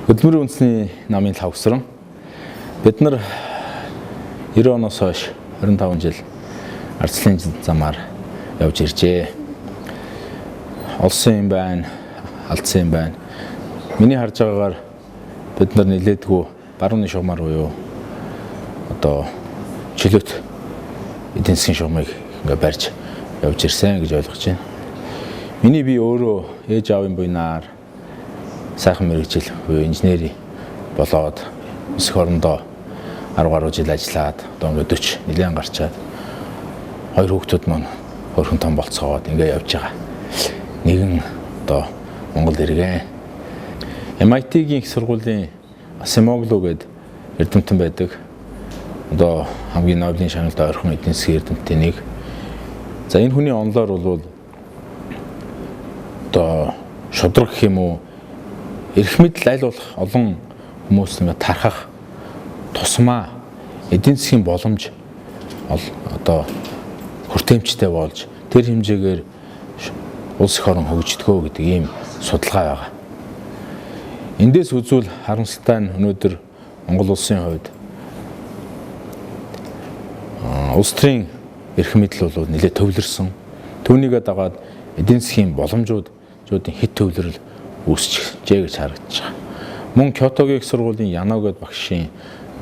Хөдөлмөрийн үндэсний намын лавгсран бид нар 90 оноос хойш 25 жил ардчлалын замаар явж иржээ. Олсон юм байна, алдсан юм байна. Миний харж байгаагаар бид нар нэлээдгүй барууны шугамар буюу одоо чөлөөт эдийн засгийн шугамыг ингээ барьж явж ирсэн гэж ойлгож байна. Миний би өөрөө ээж аавын буйнаар сайхан мэргэжил буюу инженери болоод өсөх орондоо 10 гаруй жил ажиллаад одоо ингээ 40 нэлээд гарчаад хоёр хүүхдүүд маань хөрхөн том болцоогоод ингээ явж байгаа. Нэгэн одоо Монгол иргэн MIT-гийн их сургуулийн Acemoglu гээд эрдэмтэн байдаг. Одоо хамгийн Нобелийн шагналд ойрхон эдийн засгийн эрдэмтдийн нэг. За энэ хүний онолоор бол одоо шудраг гэх юм уу эрх мэдэл аль болох олон хүмүүс ингээ тархах тусмаа эдийн засгийн боломж одоо хүртээмжтэй болж тэр хэмжээгээр улс их орон хөгждгөө гэдэг ийм судалгаа байгаа. Эндээс үзвэл харамсалтай нь өнөөдөр Монгол улсын хувьд улс төрийн эрх мэдэл бол нэлээд төвлөрсөн. Түүнийгээ дагаад эдийн засгийн боломжуудын хит төвлөрөл үүсчихжээ гэж харагдаж байгаа. Мөн Кёотогийн их сургуулийн Яно гээд багшийн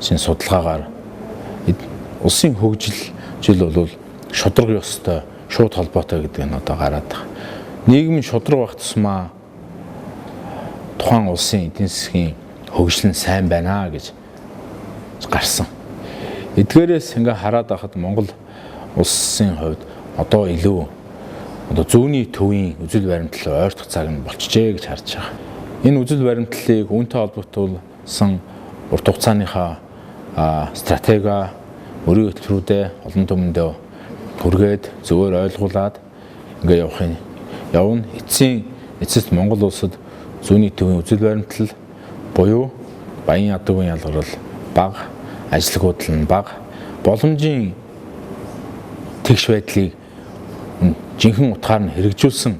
судалгаагаар улсын хөгжил бол шудраг ёстой шууд холбоотой гэдэг нь одоо гараад байгаа. Нийгэм шудраг байх тусмаа тухайн улсын эдийн засгийн хөгжил нь сайн байна гэж гарсан. Эдгээрээс ингээ хараад байхад Монгол улсын хувьд одоо илүү зүүнний төвийн үзэл баримтлал ойртох цаг нь болчихжээ гэж харж байгаа. Энэ үзэл баримтлалыг үүнтэй холбоотуулсан урт хугацааныхаа стратеги өрийн хөтөлбөрүүдэд олон түмэндээ хүргээд зөвөр ойлгуулад ингээ явна. Эцэст Монгол улсад зүүнний төвийн үзэл баримтлал буюу баян ядуугийн ялгарл бага, ажлын нь бага, боломжийн тэгш байдлыг жинхэнэ утгаар нь хэрэгжүүлсэн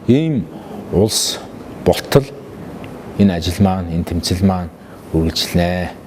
ийм улс болтол энэ ажил маань, энэ тэмцэл маань үргэлжлэнэ.